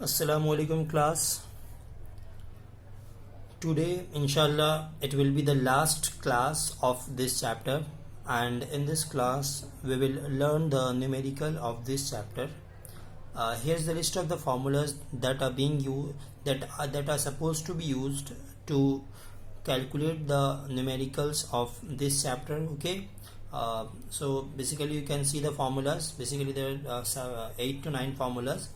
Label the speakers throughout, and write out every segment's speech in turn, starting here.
Speaker 1: Assalamu alaikum class. Today inshallah it will be the last class of this chapter, and in this class we will learn the numerical of this chapter. Here's the list of the formulas that are being used that are supposed to be used to calculate the numericals of this chapter. Okay. So basically you can see the formulas. Basically there are 8 to 9 formulas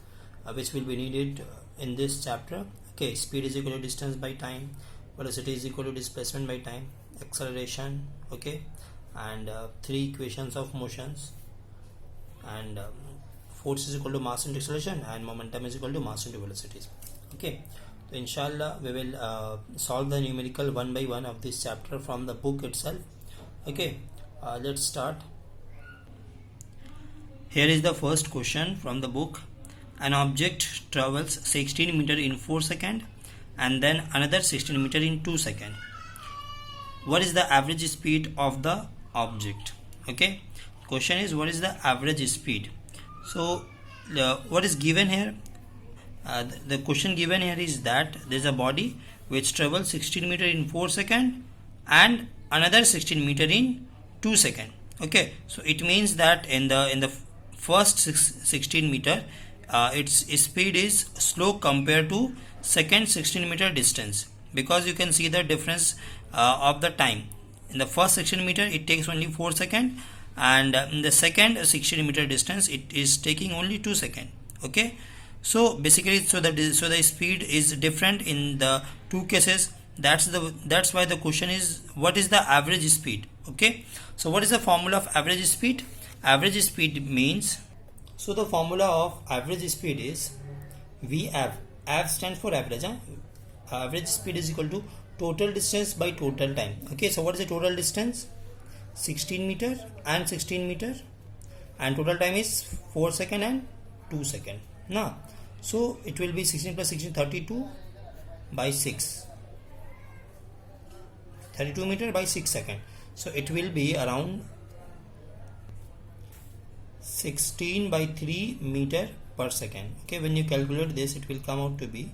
Speaker 1: which will be needed in this chapter. Okay, speed is equal to distance by time, velocity is equal to displacement by time, acceleration, okay, and 3 equations of motions, and force is equal to mass into acceleration, and momentum is equal to mass into velocities. Okay, so inshallah we will solve the numerical one by one of this chapter from the book itself. Okay, let's start. Here is the first question from the book. An object travels 16 meter in 4 seconds and then another 16 meter in 2 seconds. What is the average speed of the object? Okay, question is what is the average speed? So what is given here? The question given here is that there is a body which travels 16 meter in 4 seconds and another 16 meter in 2 seconds. Okay, so it means that in the first 16 meter its speed is slow compared to second 16 meter distance, because you can see the difference of the time. In the first 16 meter it takes only 4 seconds, and in the second 16 meter distance it is taking only 2 seconds. Okay, so basically so the speed is different in the two cases. That's why the question is what is the average speed. Okay, so what is the formula of average speed? Average speed means, so the formula of average speed is VAV. AV stands for average. Average speed is equal to total distance by total time. Okay, so what is the total distance? 16 meter and 16 meter, and total time is 4 seconds and 2 seconds. Now, so it will be 16 plus 16, 32 by 6. 32 meter by 6 seconds. So it will be around 16 by 3 meter per second. Okay, when you calculate this it will come out to be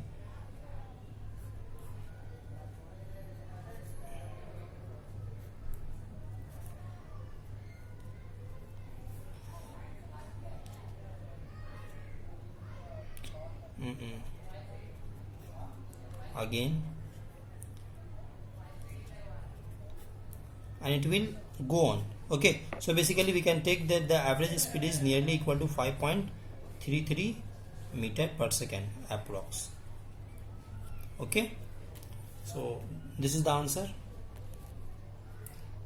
Speaker 1: again, and it will go on. Okay, so basically we can take that the average speed is nearly equal to 5.33 meter per second approx. Okay, so this is the answer.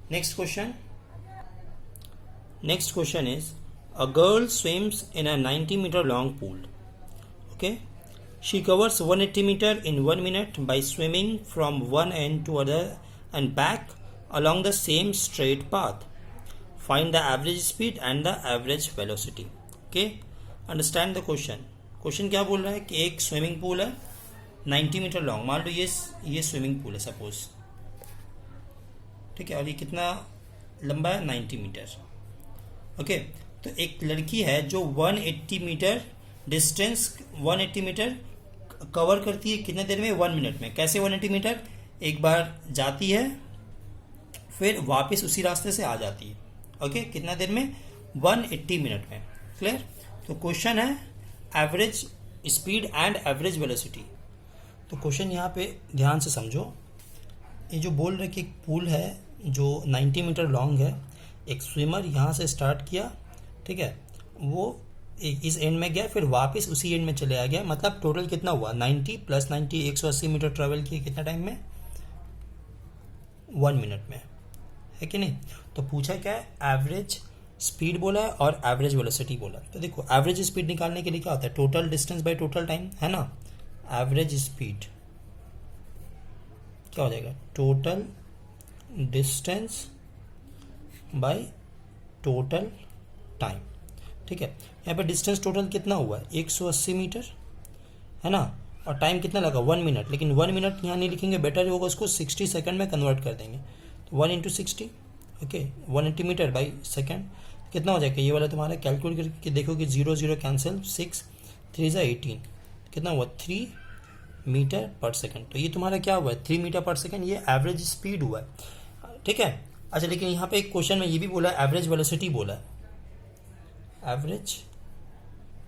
Speaker 1: Next question is, a girl swims in a 90 meter long pool. Okay, she covers 180 meter in 1 minute by swimming from one end to other and back along the same straight path. Find the average speed and the average velocity. Okay, understand the question. Question क्या बोल रहा है कि एक swimming pool है 90 metre long. मान लो ये swimming pool है सपोज, ठीक है, और ये कितना लंबा है 90 मीटर. ओके, तो एक लड़की है जो 180 मीटर डिस्टेंस 180 मीटर कवर करती है कितने देर में? 1 मिनट में. कैसे 180 मीटर? एक बार जाती है फिर वापस उसी रास्ते से आ जाती है. ओके, कितना देर में? 180 मिनट में. क्लियर? तो क्वेश्चन है average speed and average velocity. तो क्वेश्चन यहाँ पे ध्यान से समझो. ये जो बोल रहे कि एक पूल है जो 90 मीटर लॉन्ग है, एक स्विमर यहाँ से स्टार्ट किया, ठीक है, वो इस एंड में गया फिर वापस उसी एंड में चले आ गया. मतलब टोटल कितना हुआ? 90 प्लस 90 180 मीटर ट्रेवल किए कितना टाइम में? 1 मिनट में, है कि नहीं? तो पूछा क्या है? एवरेज स्पीड बोला है और एवरेज वेलोसिटी बोला. तो देखो एवरेज स्पीड निकालने के लिए क्या होता है? Total distance by total time, है ना. एवरेज स्पीड क्या हो जाएगा? Total distance by total time. ठीक है, यहाँ पे डिस्टेंस टोटल कितना हुआ? 180 मीटर, है ना, और टाइम कितना लगा? 1 मिनट. लेकिन 1 मिनट यहाँ नहीं लिखेंगे, बेटर होगा उसको 60 सेकंड में कन्वर्ट कर देंगे. तो 1 into 60, okay, 180 metre by second कितना हो जाएगा? ये वाला तुम्हारा कैलकुलेट करके देखो कि 0 0 कैंसिल, 6 3 ज़ा 18, कितना हुआ 3 मीटर पर सेकेंड। तो ये तुम्हारा क्या हुआ है 3 मीटर पर सेकेंड, ये एवरेज स्पीड हुआ है। ठीक है, अच्छा लेकिन यहाँ पे एक क्वेश्चन में ये भी बोला है एवरेज वेलोसिटी बोला है, एवरेज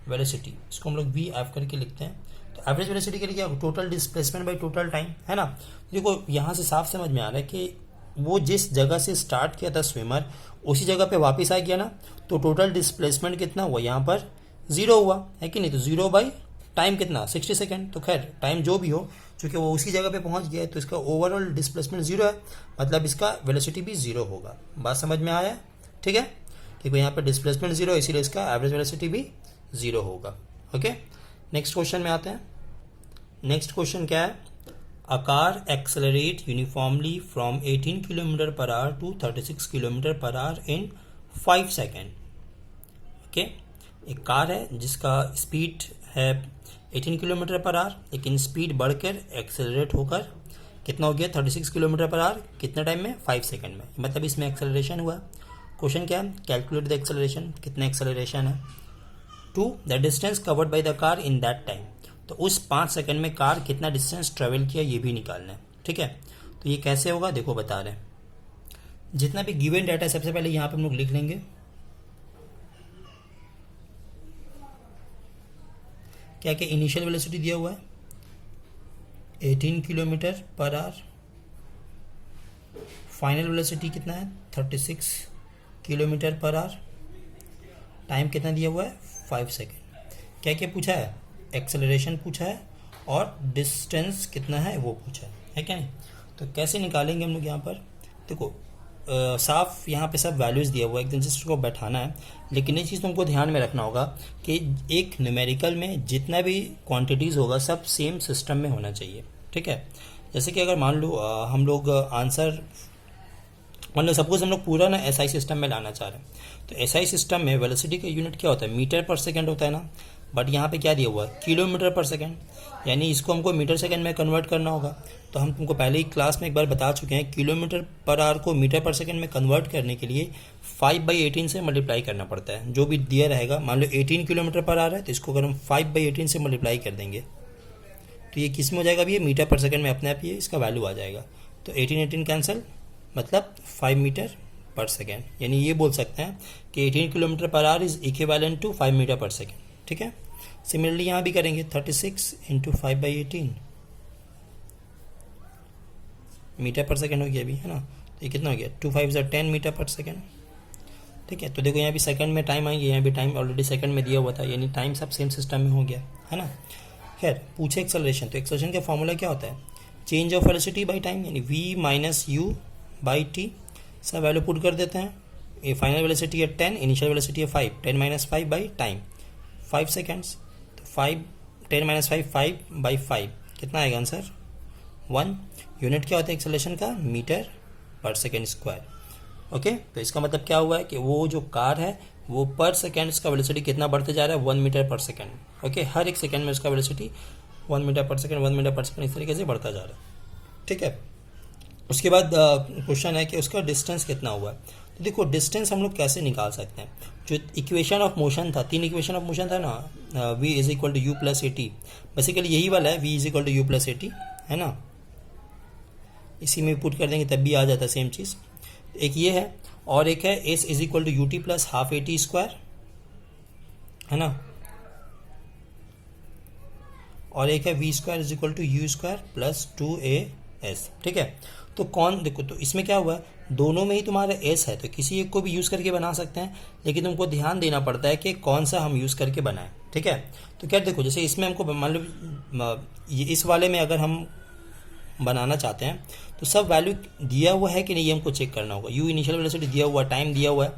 Speaker 1: वेलोसिटी, इसको हम लोग वी एफ करके लिखते हैं। तो एवरेज वेलोसिटी के लिए क्या, total displacement by total time, है ना। देखो यहाँ से साफ समझ में आ रहा है कि वो जिस जगह से स्टार्ट किया था स्विमर उसी जगह पे वापस आ गया ना, तो टोटल डिस्प्लेसमेंट कितना हुआ यहाँ पर 0 हुआ है कि नहीं। तो 0 बाई टाइम कितना 60 सेकेंड। तो खैर टाइम जो भी हो, चूंकि वो उसी जगह पे पहुंच गया है तो इसका ओवरऑल डिस्प्लेसमेंट 0 है, मतलब इसका वेलोसिटी भी 0 होगा। बात समझ में आया, ठीक है, क्योंकि यहाँ पर डिस्प्लेसमेंट 0 है इसीलिए इसका एवरेज वेलोसिटी भी 0 होगा। ओके, नेक्स्ट क्वेश्चन में आते हैं। नेक्स्ट क्वेश्चन क्या है, A car accelerate uniformly from 18 km per hour to 36 km per hour in 5 second. Okay, एक कार है जिसका स्पीड है 18 किलोमीटर पर आवर, लेकिन स्पीड बढ़कर एक्सेलरेट होकर कितना हो गया 36 किलोमीटर पर आवर, कितने टाइम में 5 सेकेंड में, मतलब इसमें एक्सेलरेशन हुआ। क्वेश्चन क्या है, कैलकुलेट द एक्सेलरेशन, कितना एक्सेलरेशन है, to the distance covered by the car in that time, तो उस 5 सेकंड में कार कितना डिस्टेंस ट्रेवल किया ये भी निकालना है। ठीक है, तो ये कैसे होगा देखो बता रहे हैं। जितना भी गिवन डाटा है सबसे पहले यहाँ पे हम लोग लिख लेंगे, क्या क्या इनिशियल वेलोसिटी दिया हुआ है 18 kilometre per hour, final velocity कितना है 36 किलोमीटर पर आवर, टाइम कितना दिया हुआ है 5 सेकेंड। क्या क्या पूछा है, एक्सेलरेशन पूछा है और डिस्टेंस कितना है वो पूछा है क्या नहीं। तो कैसे निकालेंगे हम लोग यहाँ पर, देखो साफ यहाँ पे सब वैल्यूज़ दिया हुआ है, एकदम जस्ट उसको बैठाना है। लेकिन ये चीज़ तुमको ध्यान में रखना होगा कि एक न्यूमेरिकल में जितना भी क्वांटिटीज़ होगा सब सेम सिस्टम में होना चाहिए। ठीक है, जैसे कि अगर मान लो हम लोग आंसर मान लो सपोज हम लोग पूरा ना एसआई सिस्टम में लाना चाह रहे हैं, तो एसआई सिस्टम में वेलोसिटी का यूनिट क्या होता है मीटर पर सेकेंड होता है ना, बट यहाँ पे क्या दिया हुआ है किलोमीटर पर सेकेंड, यानी इसको हमको मीटर सेकेंड में कन्वर्ट करना होगा। तो हम तुमको पहले ही क्लास में एक बार बता चुके हैं, किलोमीटर पर आवर को मीटर पर सेकेंड में कन्वर्ट करने के लिए 5/18 से मल्टीप्लाई करना पड़ता है। जो भी दिया रहेगा, मान लो 18 किलोमीटर पर आवर है तो इसको अगर हम 5/18 से मल्टीप्लाई कर देंगे तो ये किस में हो जाएगा, भी ये मीटर पर सेकेंड में अपने आप ये इसका वैल्यू आ जाएगा। तो 18 कैंसिल, मतलब 5 मीटर पर सेकेंड, यानी ये बोल सकते हैं कि 18 किलोमीटर पर hour is equivalent to 5 metre पर सेकेंड। ठीक है, सिमिलरली यहाँ भी करेंगे 36 इंटू 5/18 मीटर पर सेकेंड हो गया अभी, है ना। तो ये कितना हो गया 2 5 10 मीटर पर सेकेंड। ठीक है, तो देखो यहाँ भी सेकंड में टाइम आएंगे, यहाँ भी टाइम ऑलरेडी सेकंड में दिया हुआ था, यानी टाइम सब सेम सिस्टम में हो गया, है ना। खैर पूछे एक्सेलरेशन, तो एक्सेलरेशन का फॉर्मूला क्या होता है, change of velocity by time, यानी v minus u by T. सब वैल्यू पुट कर देते हैं। ये फाइनल वेलोसिटी है 10, इनिशियल वेलोसिटी है 5, 10 माइनस 5 बाई टाइम 5 सेकेंड्स। तो 5 10 माइनस 5 कितना आएगा आंसर 1। यूनिट क्या होता है एक्सेलरेशन का, मीटर पर सेकेंड स्क्वायर। ओके, तो इसका मतलब क्या हुआ है कि वो जो कार है वो पर सेकेंड का वेलोसिटी कितना बढ़ते जा रहा है 1 मीटर पर सेकेंड। ओके, हर एक सेकेंड में उसका वेलोसिटी 1 मीटर पर सेकेंड 1 मीटर पर सेकेंड इस तरीके से बढ़ता जा रहा है। ठीक है, उसके बाद क्वेश्चन है कि उसका डिस्टेंस कितना हुआ है। तो देखो डिस्टेंस हम लोग कैसे निकाल सकते हैं, जो इक्वेशन ऑफ मोशन था, 3 इक्वेशन ऑफ मोशन था ना, v is equal to u plus a t, basically यही वाला है v is equal to u plus a t, है ना। इसी में पुट कर देंगे तब भी आ जाता है सेम चीज़। एक ये है और एक है s is equal to u t plus half a t square, है ना, और एक है v square is equal to u square plus 2as। ठीक है, तो कौन देखो, तो इसमें क्या हुआ है दोनों में ही तुम्हारा s है, तो किसी एक को भी यूज़ करके बना सकते हैं, लेकिन तुमको ध्यान देना पड़ता है कि कौन सा हम यूज़ करके बनाएं। ठीक है, तो क्या देखो जैसे इसमें हमको मान लो ये इस वाले में अगर हम बनाना चाहते हैं तो सब वैल्यू दिया हुआ है कि नहीं ये हमको चेक करना होगा। यू इनिशियल वेलोसिटी दिया हुआ, टाइम दिया हुआ है,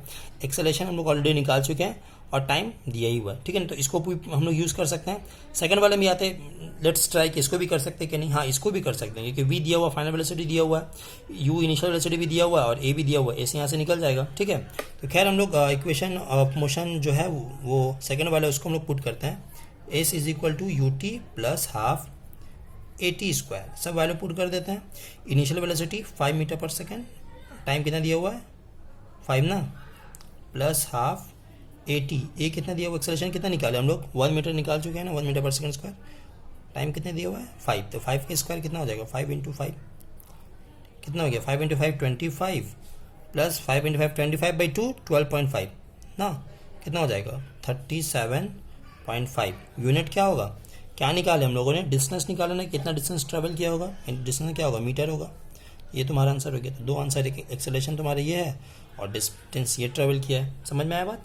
Speaker 1: एक्सेलरेशन हम लोग ऑलरेडी निकाल चुके हैं और टाइम दिया ही हुआ है। ठीक है ना, तो इसको भी हम लोग यूज़ कर सकते हैं। सेकंड वाले में आते हैं, लेट्स ट्राई कि इसको भी कर सकते हैं कि नहीं। हाँ, इसको भी कर सकते हैं क्योंकि वी दिया हुआ, फाइनल वेलोसिटी दिया हुआ है, यू इनिशियल वेलोसिटी भी दिया हुआ है और ए भी दिया हुआ है, ऐसे यहाँ से निकल जाएगा। ठीक है, तो खैर हम लोग इक्वेशन ऑफ मोशन जो है वो सेकेंड वाला उसको हम लोग पुट करते हैं, s is equal to u t plus half a t square, सब वैल्यू पुट कर देते हैं। इनिशियल वेलोसिटी 5 मीटर पर सेकेंड, टाइम कितना दिया हुआ है 5 ना, plus half a t, a कितना दिया हुआ, एक्सेलरेशन कितना निकाले हम लोग 1 मीटर निकाल चुके हैं ना, 1 मीटर पर सेकेंड स्क्वायर, टाइम कितने दिया हुआ है 5, तो 5 का स्क्वायर कितना हो जाएगा 5 इंटू 5 कितना हो गया 5 इंटू 5 25 प्लस 5 इंटू 5 25/2 12.5 ना, कितना हो जाएगा 37.5। यूनिट क्या होगा, क्या निकाले हम लोगों ने, डिस्टेंस निकाला ना, कितना डिस्टेंस ट्रेवल किया होगा, डिस्टेंस क्या होगा मीटर होगा। ये तुम्हारा आंसर हो गया। तो दो आंसर, एक एक्सेलरेशन तुम्हारा ये है और डिस्टेंस ये ट्रेवल किया है। समझ में आया बात।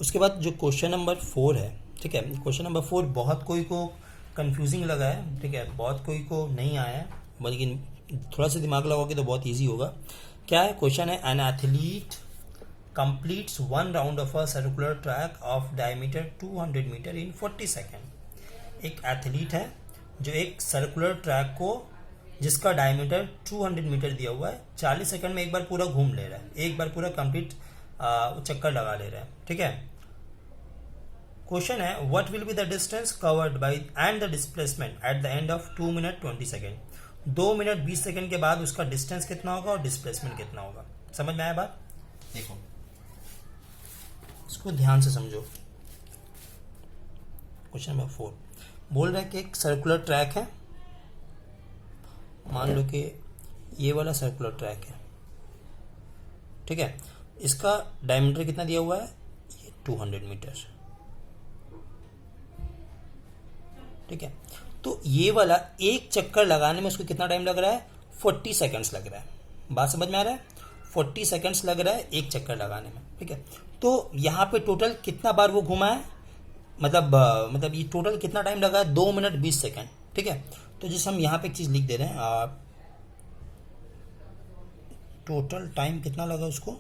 Speaker 1: उसके बाद जो क्वेश्चन नंबर 4 है, ठीक है, क्वेश्चन नंबर 4 बहुत कोई को कंफ्यूजिंग लगा है, ठीक है, बहुत कोई को नहीं आया है, लेकिन थोड़ा सा दिमाग लगाओगे तो बहुत इजी होगा। क्या है क्वेश्चन है, an athlete completes one round of a circular track of diameter 200 metre in 40 second. एक एथलीट है जो एक सर्कुलर ट्रैक को जिसका डायमीटर 200 मीटर दिया हुआ है 40 सेकंड में एक बार पूरा घूम ले रहा है, एक बार पूरा कंप्लीट चक्कर लगा ले रहा है, ठीक है। क्वेश्चन है, what will be the distance covered bye and the displacement at the end of 2 minute 20 second. 2 minute 20 second के बाद उसका डिस्टेंस कितना होगा और डिस्प्लेसमेंट कितना होगा। समझ में आया बात। देखो इसको ध्यान से समझो। क्वेश्चन नंबर 4 बोल रहा है कि एक सर्कुलर ट्रैक है, मान लो कि ये वाला सर्कुलर ट्रैक है, ठीक है, इसका डायमीटर कितना दिया हुआ है, ये 200 मीटर, ठीक है। तो ये वाला एक चक्कर लगाने में उसको कितना टाइम लग रहा है, 40 सेकंड्स लग रहा है। बात समझ में आ रहा है, 40 सेकंड्स लग रहा है एक चक्कर लगाने में, ठीक है। तो यहाँ पे टोटल कितना बार वो घुमा है, मतलब ये टोटल कितना टाइम लगा है, 2 मिनट 20 सेकंड, ठीक है। तो जिस हम यहाँ पे एक चीज लिख दे रहे हैं, टोटल टाइम कितना लगा उसको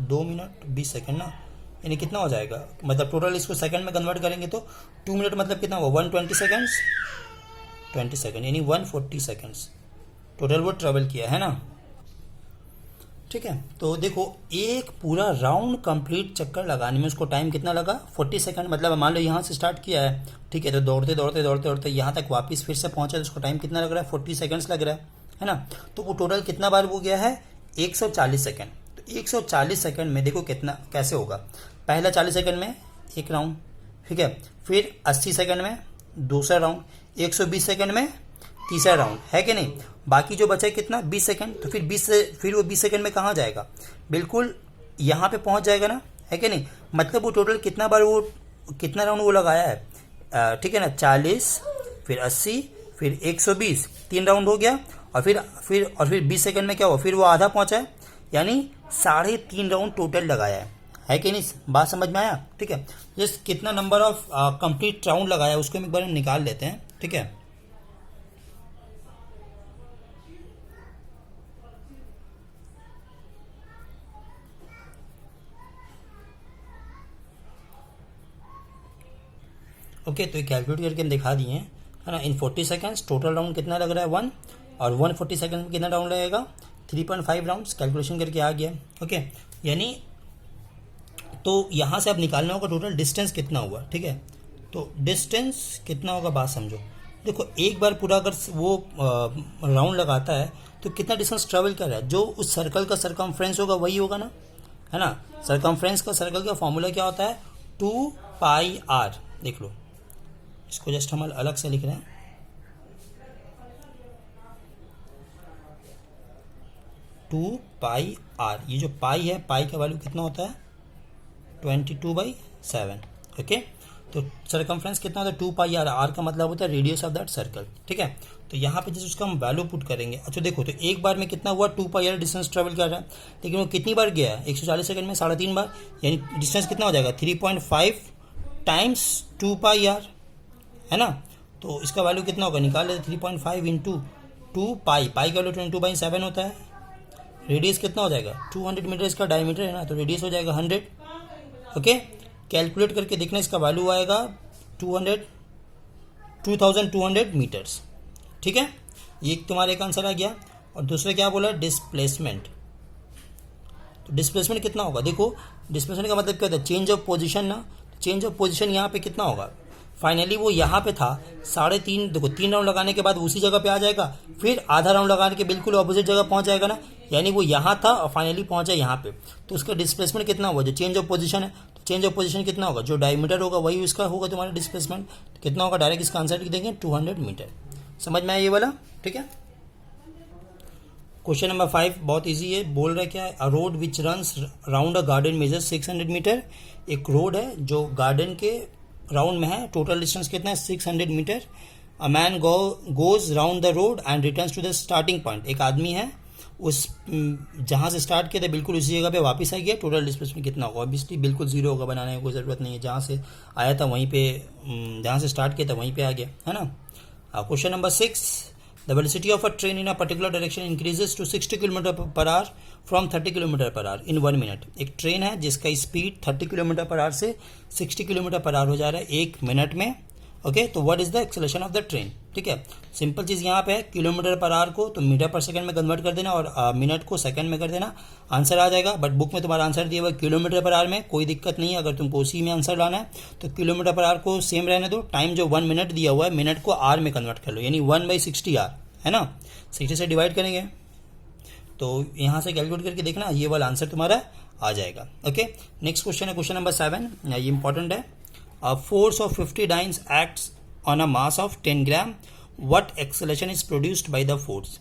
Speaker 1: 2 मिनट 20 सेकंड ना, यानी कितना हो जाएगा, मतलब टोटल इसको सेकंड में कन्वर्ट करेंगे तो 2 मिनट मतलब कितना हुआ 120 सेकंड्स, 20 सेकंड यानी 140 सेकंड्स टोटल वो ट्रेवल किया है ना, ठीक है। तो देखो एक पूरा राउंड कंप्लीट चक्कर लगाने में उसको टाइम कितना लगा 40 सेकंड, मतलब मान लो यहाँ से स्टार्ट किया है, ठीक है, तो दौड़ते दौड़ते दौड़ते दौड़ते यहाँ तक वापस फिर से पहुंचा तो उसको टाइम कितना लग रहा है 40 सेकंड्स लग रहा है ना। तो वो टोटल कितना बार वो गया है 140 सेकंड। तो 140 सेकंड में देखो कितना कैसे होगा, पहला 40 सेकंड में एक राउंड, ठीक है, फिर 80 सेकंड में दूसरा राउंड, 120 सेकंड में तीसरा राउंड, है कि नहीं। बाकी जो बचा है कितना 20 सेकंड, तो फिर वो 20 सेकंड में कहाँ जाएगा, बिल्कुल यहाँ पे पहुँच जाएगा ना, है कि नहीं। मतलब वो टोटल कितना बार वो कितना राउंड वो लगाया है, ठीक है ना, 40 फिर 80 फिर 120, 3 राउंड हो गया, और फिर 20 सेकंड में क्या हुआ, फिर वो आधा पहुँचा है, यानी 3.5 राउंड टोटल लगाया है कि नहीं। बात समझ में आया, ठीक है। जस्ट कितना नंबर ऑफ कंप्लीट राउंड लगाया उसको हम एक बार हम निकाल लेते हैं, ठीक है। ओके, तो कैलकुलेट करके हम दिखा दिए हैं, है ना। इन 40 सेकंड्स टोटल राउंड कितना लग रहा है 1, और 140 सेकंड में कितना राउंड लगेगा 3.5 राउंड्स, कैलकुलेशन करके आ गया, ओके। यानी तो यहाँ से अब निकालना होगा टोटल डिस्टेंस कितना हुआ, ठीक है। तो डिस्टेंस कितना होगा बात समझो। देखो एक बार पूरा अगर वो राउंड लगाता है तो कितना डिस्टेंस ट्रेवल कर रहा है, जो उस सर्कल का सरकमफ्रेंस होगा वही होगा ना, है ना। सरकमफ्रेंस का सर्कल का फॉर्मूला क्या होता है 2πr, देख लो इसको जस्ट हम अलग से लिख रहे हैं, 2πr। ये जो पाई है, पाई का वैल्यू कितना होता है 22/7, ओके। तो सरकमफ्रेंस कितना होता है 2πr, आर का मतलब होता है रेडियस ऑफ दैट सर्कल, ठीक है। तो यहाँ पे जैसे उसका हम वैल्यू पुट करेंगे, अच्छा देखो तो एक बार में कितना हुआ 2πr डिस्टेंस ट्रेवल कर रहा है, लेकिन वो कितनी बार गया है 140 सेकंड में 3.5 बार, यानी डिस्टेंस कितना हो जाएगा 3.5 टाइम्स 2πr, है ना। तो इसका वैल्यू कितना होगा निकाल लेते, 3.5 इंटू 2π, पाई का वैल्यू 22/7 होता है, रेडियस कितना हो जाएगा 200 मीटर इसका डायमीटर है ना, तो रेडियस हो जाएगा 100, ओके। कैलकुलेट करके देखना इसका वैल्यू आएगा 2200 मीटर्स, ठीक है। ये तुम्हारा एक आंसर आ गया। और दूसरा क्या बोला डिस्प्लेसमेंट, तो डिस्प्लेसमेंट कितना होगा, देखो डिस्प्लेसमेंट का मतलब क्या होता है चेंज ऑफ पोजीशन ना, चेंज ऑफ पोजीशन यहाँ पे कितना होगा, फाइनली वो यहाँ पे था 3.5, देखो 3 राउंड लगाने के बाद उसी जगह पे आ जाएगा, फिर आधा राउंड लगाने के बिल्कुल ऑपोजिट जगह पहुंच जाएगा ना, यानी वो यहाँ था और फाइनली पहुंचा यहाँ पे, तो उसका डिस्प्लेसमेंट कितना हुआ जो चेंज ऑफ पोजीशन है। तो चेंज ऑफ पोजीशन कितना होगा, जो डायमीटर होगा वही उसका होगा तुम्हारा डिस्प्लेसमेंट, तो कितना होगा डायरेक्ट इसका आंसर लिख देंगे 200 मीटर। समझ में आया ये वाला, ठीक है। क्वेश्चन नंबर 5 बहुत इजी है, बोल रहा है क्या है, a road which runs round a garden measure 600 metre. एक रोड है जो गार्डन के राउंड में है, टोटल डिस्टेंस कितना है 600 metre. A man goes round the road and returns to the starting point. एक आदमी है, उस जहाँ से स्टार्ट किया था बिल्कुल उसी जगह पे वापस आ गया। टोटल डिस्प्लेसमेंट कितना होगा, ऑब्वियसली बिल्कुल जीरो होगा, बनाने की कोई ज़रूरत नहीं है, जहाँ से आया था वहीं पे, जहाँ से स्टार्ट किया था वहीं पे आ गया, है ना। Question number 6, the velocity of a train in a particular direction increases to 60 kilometre पर आवर फ्रॉम 30 किलोमीटर पर आवर इन 1 मिनट। एक ट्रेन है जिसका स्पीड 30 किलोमीटर पर आवर से 60 किलोमीटर पर आवर हो जा रहा है 1 मिनट में। ओके, तो what is the acceleration of the train, ठीक है। सिंपल चीज़ यहाँ पे है, किलोमीटर पर आवर को तो मीटर पर सेकंड में कन्वर्ट कर देना और मिनट को सेकंड में कर देना, आंसर आ जाएगा। बट बुक में तुम्हारा आंसर दिया हुआ है किलोमीटर पर आवर में, कोई दिक्कत नहीं है। अगर तुमको उसी में आंसर लाना है तो किलोमीटर पर आवर को सेम रहने दो, टाइम जो 1 मिनट दिया हुआ है मिनट को आर में कन्वर्ट कर लो, यानी 1/60 आर, है ना। 60 से डिवाइड करेंगे तो यहाँ से कैलकुलेट करके देखना, ये वाला आंसर तुम्हारा आ जाएगा। ओके, नेक्स्ट क्वेश्चन है क्वेश्चन नंबर 7, ये इंपॉर्टेंट है। A force of 50 dynes acts on a mass of 10 gram, what acceleration is produced by the force।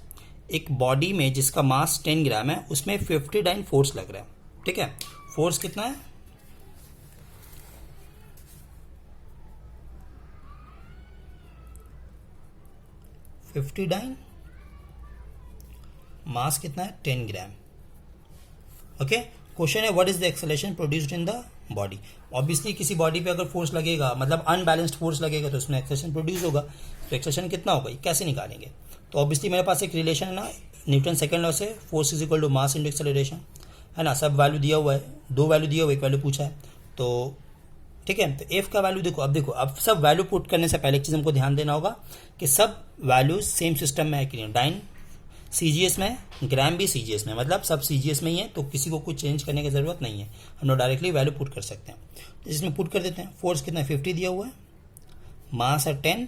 Speaker 1: एक बॉडी में जिसका मास 10 ग्राम है उसमें 50 डाइन फोर्स लग रहा है, ठीक है। फोर्स कितना है, फिफ्टी डाइन, मास कितना है 10 ग्राम। ओके, क्वेश्चन है what is the acceleration produced in the body. Obviously किसी बॉडी पे अगर फोर्स लगेगा, मतलब अनबैलेंस्ड फोर्स लगेगा, तो उसमें एक्सेलरेशन प्रोड्यूस होगा। तो एक्सेलरेशन कितना होगा, ये कैसे निकालेंगे। तो ऑब्वियसली मेरे पास एक रिलेशन है ना, न्यूटन सेकंड लॉ से, force is equal to mass into acceleration, है ना। सब वैल्यू दिया हुआ है, 2 वैल्यू दिया हुआ है, 1 वैल्यू पूछा है, तो ठीक है। तो एफ का वैल्यू देखो, अब सब वैल्यू पुट करने से पहले एक चीज़ हमको ध्यान देना होगा कि सब वैल्यूज सेम सिस्टम में है कि नहीं। डाइन सीजीएस में, ग्राम भी सीजीएस में, मतलब सब सीजीएस में ही है, तो किसी को कुछ चेंज करने की जरूरत नहीं है, हम लोग डायरेक्टली वैल्यू पुट कर सकते हैं। तो इसमें पुट कर देते हैं, फोर्स कितना है 50 दिया हुआ है, मास है 10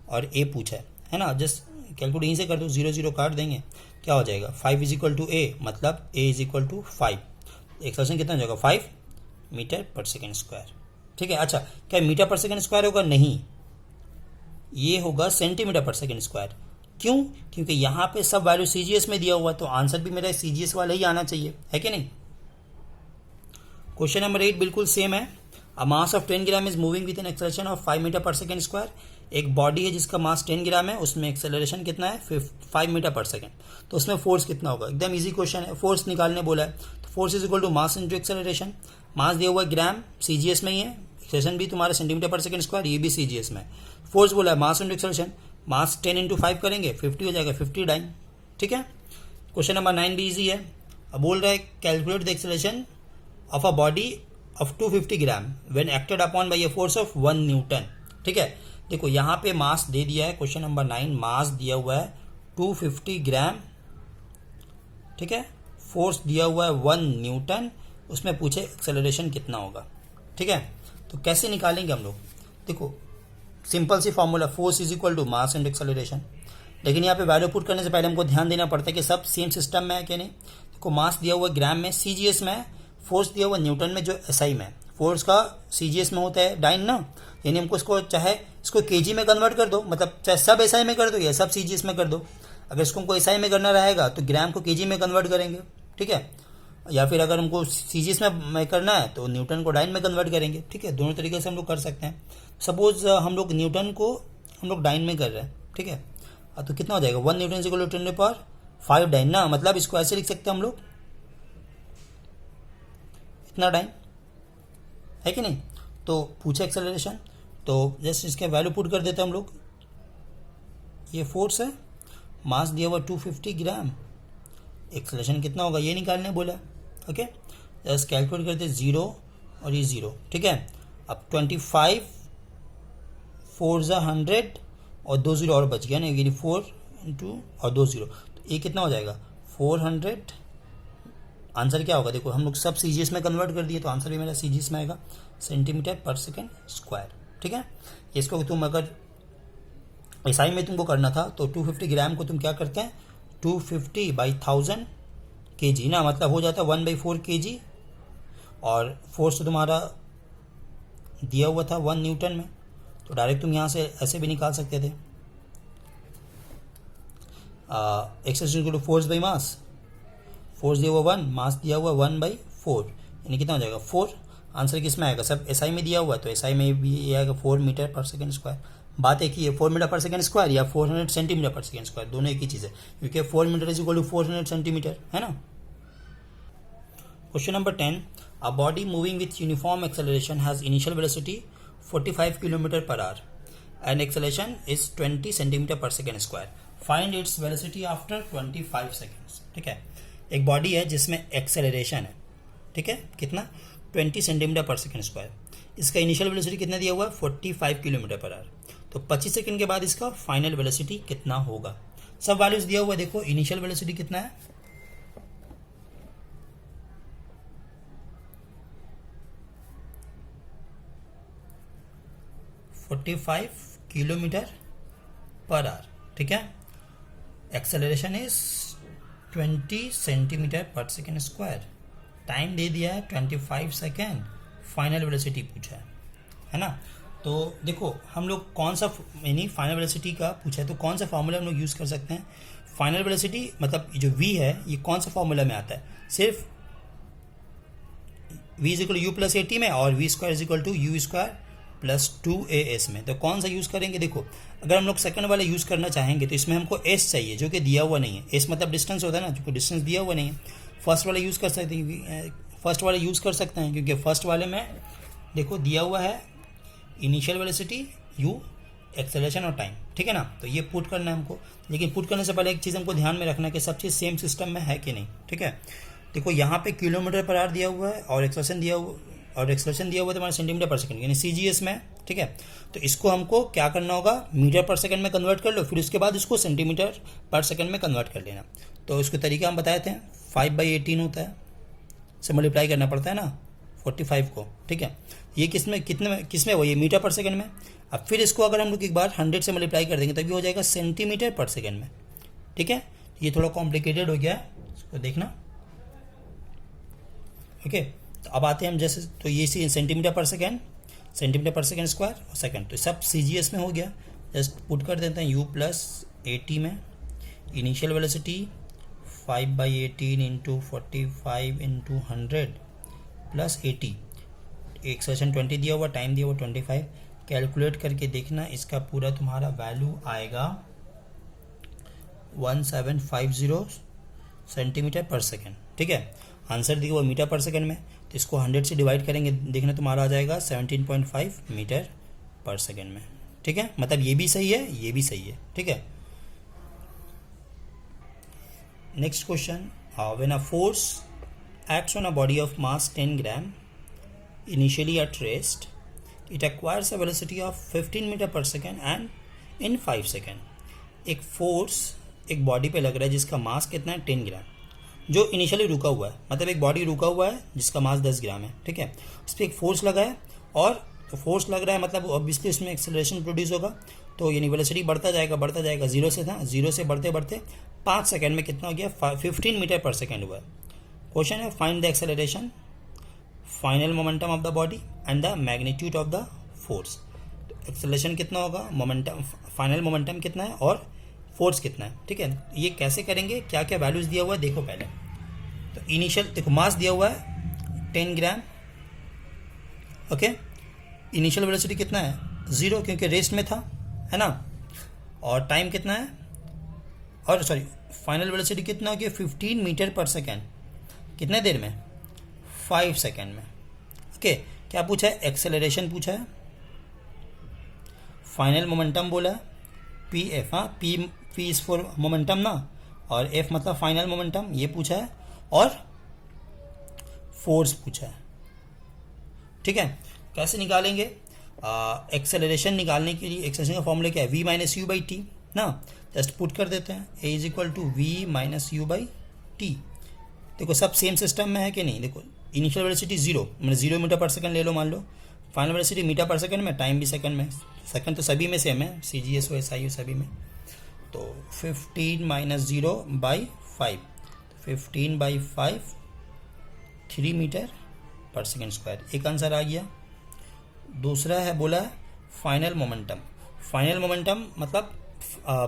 Speaker 1: और ए पूछा है ना। जस्ट कैलकुलेट यहीं से कर दो, 0 0 काट देंगे, क्या हो जाएगा 5 इज इक्वल टू ए, मतलब ए इज इक्वल टू 5। एक्सेलरेशन कितना हो जाएगा 5 मीटर पर सेकेंड स्क्वायर, ठीक है। अच्छा, क्या मीटर पर सेकेंड स्क्वायर होगा, नहीं, ये होगा सेंटीमीटर पर सेकेंड स्क्वायर। क्यों, क्योंकि यहाँ पे सब वैल्यू सीजीएस में दिया हुआ है, तो आंसर भी मेरा सीजीएस वाला ही आना चाहिए, है कि नहीं। क्वेश्चन नंबर 8 बिल्कुल सेम है। A mass of 10 gram is moving with an acceleration of 5 metre पर सेकेंड स्क्वायर। एक बॉडी है जिसका मास 10 ग्राम है, उसमें एक्सेलरेशन कितना है 5 मीटर पर सेकेंड, तो उसमें फोर्स कितना होगा। एकदम इजी क्वेश्चन है, फोर्स निकालने बोला है, तो force is equal to mass into acceleration. Mass दिया हुआ है ग्राम, सीजीएस में ही है, एक्सेलरेशन भी तुम्हारा सेंटीमीटर पर सेकेंड स्क्वायर, ये भी सीजीएस में है। फोर्स बोला है मास इंटू एक्सेलरेशन, मास 10 इंटू 5 करेंगे 50 हो जाएगा, 50 डाइन, ठीक है। क्वेश्चन नंबर 9 भी इजी है। अब बोल रहा है calculate the acceleration of a body of 250 gram when acted upon bye a force of 1 Newton, ठीक है। देखो यहाँ पे मास दे दिया है, क्वेश्चन नंबर 9 मास दिया हुआ है 250 ग्राम, ठीक है। फोर्स दिया हुआ है 1 न्यूटन, उसमें पूछे एक्सेलरेशन कितना होगा, ठीक है। तो कैसे निकालेंगे हम लोग, देखो सिंपल सी formula, force is equal to mass and acceleration. लेकिन यहाँ पे वैल्यू पुट करने से पहले हमको ध्यान देना पड़ता है कि सब सेम सिस्टम में है कि नहीं। देखो मास दिया हुआ ग्राम में, सीजीएस में है, फोर्स दिया हुआ न्यूटन में जो एसआई में है। फोर्स का सीजीएस में होता है डाइन ना, यानी हमको इसको चाहे इसको केजी में कन्वर्ट कर दो, मतलब चाहे सब एसआई में कर दो या सब सीजीएस में कर दो। अगर इसको हमको एसआई में करना रहेगा तो ग्राम को केजी में कन्वर्ट करेंगे, ठीक है। या फिर अगर हमको सीजीएस में करना है तो न्यूटन को डाइन में कन्वर्ट करेंगे, ठीक है। दोनों तरीके से हम लोग कर सकते हैं। सपोज हम लोग न्यूटन को हम लोग डाइन में कर रहे हैं, ठीक है। तो कितना हो जाएगा 1 newton is equal to 10⁵ dyne ना, मतलब इसको ऐसे लिख सकते हैं हम लोग, इतना डाइन, है कि नहीं। तो पूछे एक्सेलरेशन, तो जस्ट इसके वैल्यू पुट कर देते हैं हम लोग। ये फोर्स है, मास दिया हुआ 250 ग्राम, एक्सेलरेशन कितना होगा ये निकालने बोला, ओके। जस्ट कैलकुलेट करते 0 और ये 0, ठीक है। अब 25 4 × 100 और 2 0 और बच गया ना, यानी 4 इंटू और 2 0, तो ये कितना हो जाएगा 400। आंसर क्या होगा, देखो हम लोग सब सीजीएस में कन्वर्ट कर दिए, तो आंसर भी मेरा सीजीएस में आएगा, सेंटीमीटर पर सेकेंड स्क्वायर, ठीक है। इसको तुम अगर एसआई में तुमको करना था तो 250 ग्राम को तुम क्या करते हैं 250/1000 kg ना, मतलब हो जाता है 1/4 kg। और फोर्स तो तुम्हारा दिया हुआ था 1 न्यूटन में, तो डायरेक्ट तुम यहाँ से ऐसे भी निकाल सकते थे, acceleration equal to force by mass, force दिया हुआ 1, मास दिया हुआ 1/4, यानी कितना हो जाएगा 4। आंसर किस में आएगा, सब एसआई में दिया हुआ है तो एसआई में भी ये आएगा 4 मीटर पर सेकेंड स्क्वायर। बात एक ही है, 4 मीटर पर सेकेंड स्क्वायर या 400 सेंटीमीटर पर सेकेंड स्क्वायर, दोनों एक ही चीज़ है, क्योंकि 4 metre is equal to 400 centimetre, है ना। Question number 10, a body moving with uniform acceleration has initial velocity 45 kilometre पर hour and acceleration is 20 centimetre पर second square, find its velocity after 25 seconds. ठीक है, एक बॉडी है जिसमें एक्सेलरेशन है, ठीक है, कितना 20 सेंटीमीटर पर सेकेंड स्क्वायर, इसका इनिशियल वेलोसिटी कितना दिया हुआ है 45 किलोमीटर पर आवर, तो 25 सेकंड के बाद इसका फाइनल वेलोसिटी कितना होगा। सब वैल्यूज दिया हुआ है, देखो इनिशियल वेलोसिटी कितना है 45 किलोमीटर पर आवर, ठीक है, एक्सेलरेशन इज 20 सेंटीमीटर पर सेकेंड स्क्वायर, टाइम दे दिया है 25 सेकेंड, फाइनल वेलोसिटी पूछा है ना। तो देखो हम लोग कौन सा यानी फाइनल वेलोसिटी का पूछा है तो कौन सा फॉर्मूला हम लोग यूज़ कर सकते हैं। फाइनल वेलोसिटी मतलब जो v है ये कौन सा फॉर्मूला में आता है, सिर्फ v is equal u plus a t में और v square is equal to u square plus 2as में, तो कौन सा यूज़ करेंगे। देखो अगर हम लोग सेकंड वाला यूज़ करना चाहेंगे तो इसमें हमको s चाहिए जो कि दिया हुआ नहीं है, s मतलब डिस्टेंस होता है ना, जो कि डिस्टेंस दिया हुआ नहीं है। फर्स्ट वाला यूज़ कर सकते हैं, फर्स्ट वाला यूज़ कर सकते हैं क्योंकि फर्स्ट वाले में देखो दिया हुआ है इनिशियल वेलोसिटी u, एक्सेलरेशन और टाइम, ठीक है ना, तो ये पुट करना है हमको। लेकिन पुट करने से पहले एक चीज़ हमको ध्यान में रखना है कि सब चीज़ सेम सिस्टम में है कि नहीं, ठीक है। देखो यहाँ पे किलोमीटर पर आवर दिया हुआ है और एक्सेलरेशन दिया हुआ है तुम्हारे सेंटीमीटर पर सेकंड यानी CGS में, ठीक है। तो इसको हमको क्या करना होगा, मीटर पर सेकंड में कन्वर्ट कर लो, फिर उसके बाद इसको सेंटीमीटर पर सेकंड में कन्वर्ट कर लेना। तो इसको तरीका हम बताए थे, 5/18 होता है, से मल्टीप्लाई करना पड़ता है ना 45 को, ठीक है। ये किसमें वो ये मीटर पर सेकंड में। अब फिर इसको अगर हम लोग एक बार 100 से मल्टीप्लाई कर देंगे तभी हो जाएगा सेंटीमीटर पर सेकंड में, ठीक है। ये थोड़ा कॉम्प्लिकेटेड हो गया है, इसको देखना, ओके। तो अब आते हैं हम जैसे, तो ये सेंटीमीटर पर सेकेंड स्क्वायर और सेकंड, तो सब CGS में हो गया। जस्ट पुट कर देते हैं u प्लस 80 में, initial velocity 5/18 into 45 into 100 plus 80, acceleration 20 दिया हुआ, टाइम दिया हुआ 25, कैलकुलेट करके देखना इसका पूरा तुम्हारा वैल्यू आएगा 1750 सेंटीमीटर पर सेकेंड, ठीक है। आंसर दिया हुआ मीटर पर सेकेंड में, तो इसको 100 से डिवाइड करेंगे, देखना तुम्हारा आ जाएगा 17.5 मीटर पर सेकेंड में, ठीक है। मतलब ये भी सही है, ये भी सही है, ठीक है। Next question, when a force acts on a body of mass 10 gram initially at rest, it acquires a velocity of 15 metre पर सेकेंड and in 5 सेकेंड। एक फोर्स एक बॉडी पे लग रहा है जिसका मास कितना है 10 ग्राम, जो इनिशियली रुका हुआ है, मतलब एक बॉडी रुका हुआ है जिसका मास 10 ग्राम है, ठीक है। उस पर एक फोर्स लगा है और तो फोर्स लग रहा है मतलब ऑब्वियसली उसमें एक्सेलरेशन प्रोड्यूस होगा, तो यानी वेलोसिटी बढ़ता जाएगा, जीरो से था, जीरो से बढ़ते बढ़ते 5 सेकेंड में कितना हो गया 15 मीटर पर सेकेंड हुआ है। क्वेश्चन है find the acceleration, final momentum of the body and the magnitude of the force. Acceleration कितना होगा, मोमेंटम, फाइनल मोमेंटम कितना है और फोर्स कितना है, ठीक है। ये कैसे करेंगे, क्या क्या वैल्यूज दिया हुआ है देखो पहले। तो इनिशियल देखो मास दिया हुआ है 10 ग्राम, ओके। इनिशियल वेलोसिटी कितना है 0 क्योंकि रेस्ट में था, है ना, और टाइम कितना है, और सॉरी फाइनल वेलोसिटी कितना हो गया 15 मीटर पर सेकेंड, कितने देर में 5 सेकेंड में, ओके। क्या पूछा है, एक्सेलरेशन पूछा है, फाइनल मोमेंटम बोला है PF, हाँ P इज फॉर मोमेंटम ना, और F मतलब फाइनल मोमेंटम ये पूछा है, और फोर्स पूछा है, ठीक है। कैसे निकालेंगे एक्सेलरेशन निकालने के लिए, एक्सेलरेशन का फॉर्मूला क्या है v minus u by t ना, जस्ट पुट कर देते हैं a is equal to v minus u by t. देखो सब सेम सिस्टम में है कि नहीं, देखो इनिशियल वेलोसिटी 0 मतलब 0 मीटर पर सेकंड ले लो मान लो, फाइनल वेलोसिटी मीटर पर सेकंड में, टाइम भी सेकंड में, सेकंड तो सभी में सेम है, CGS हो SI हो सभी में। तो 15 माइनस 0 बाई 5, 15/5 3 मीटर पर सेकंड स्क्वायर, एक आंसर आ गया। दूसरा है बोला फाइनल मोमेंटम। फाइनल मोमेंटम मतलब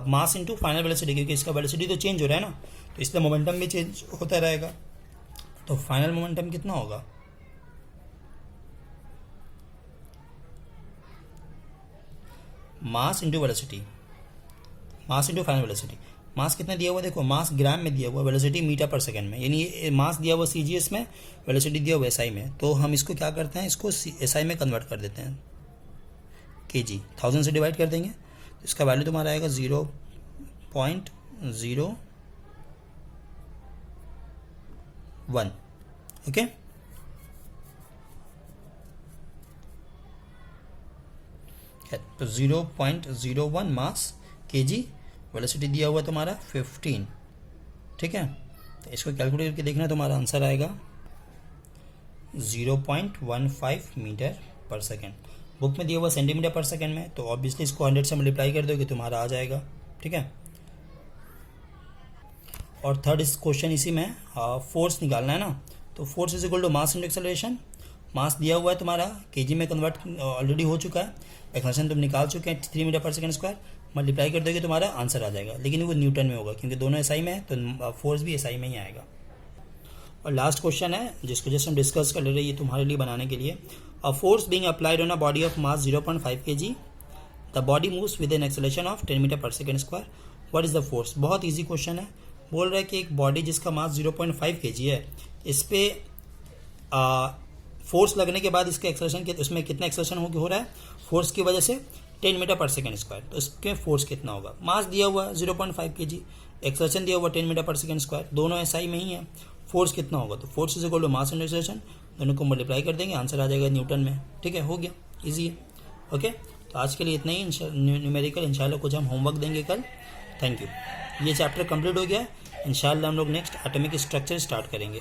Speaker 1: मास इनटू फाइनल वेलोसिटी, क्योंकि इसका वेलोसिटी तो चेंज हो रहा है ना, तो इसलिए मोमेंटम भी चेंज होता रहेगा। तो फाइनल मोमेंटम कितना होगा? Mass into velocity, mass into final velocity. Mass कितना दिया हुआ देखो, मास ग्राम में दिया हुआ, वेलोसिटी मीटर पर सेकंड में, यानी मास दिया हुआ सीजीएस में, वेलोसिटी दिया हुआ एसआई में। तो हम इसको क्या करते हैं, इसको एसआई में कन्वर्ट कर देते हैं, केजी 1000 से डिवाइड कर देंगे, तो इसका वैल्यू तुम्हारा आएगा 0.01। ओके, तो 0.01 मास केजी, वेलोसिटी दिया हुआ तुम्हारा 15। ठीक है, तो इसको कैलकुलेट करके देखना, तुम्हारा आंसर आएगा 0.15 मीटर पर सेकेंड। बुक में दिया हुआ सेंटीमीटर पर सेकेंड में, तो ऑब्वियसली इसको 100 से मल्टीप्लाई कर दोगे तुम्हारा आ जाएगा। ठीक है, और थर्ड इस क्वेश्चन इसी में फोर्स निकालना है ना, तो force is equal to mass into acceleration. Mass दिया हुआ है तुम्हारा, केजी में कन्वर्ट ऑलरेडी हो चुका है, एक्सेलरेशन तुम निकाल चुके हैं 3 मीटर पर सेकंड स्क्वायर, मल्टीप्लाई कर दोगे तुम्हारा आंसर आ जाएगा, लेकिन वो न्यूटन में होगा क्योंकि दोनों एसआई में है, तो फोर्स भी एसआई में ही आएगा। और लास्ट क्वेश्चन है जिसको जस्ट हम डिस्कस कर ले रहे हैं, ये तुम्हारे लिए बनाने के लिए। A force being applied on a body of mass 0.5 kg, the body moves with an acceleration of 10 metre पर second square, what is the force. बहुत ईजी क्वेश्चन है, बोल रहा है कि एक बॉडी जिसका मास 0.5 kg है, इस पे फोर्स लगने के बाद इसके एक्सेलरेशन उसमें कितना एक्सेलरेशन हो रहा है फोर्स की वजह से 10 मीटर पर सेकंड स्क्वायर, तो इसके फोर्स कितना होगा। मास दिया हुआ 0.5 kg, एक्सेलरेशन दिया हुआ 10 मीटर पर सेकंड स्क्वायर, दोनों एसआई में ही है, फोर्स कितना होगा, तो force is equal to mass into acceleration, दोनों को मल्टीप्लाई कर देंगे, आंसर आ जाएगा न्यूटन में। ठीक है, हो गया, इजी है। ओके, तो आज के लिए इतना ही न्यूमेरिकल, इंशाल्लाह कुछ हम होमवर्क देंगे कल। Thank you. ये चैप्टर कंप्लीट हो गया, इंशाल्लाह हम लोग नेक्स्ट एटॉमिक स्ट्रक्चर स्टार्ट करेंगे।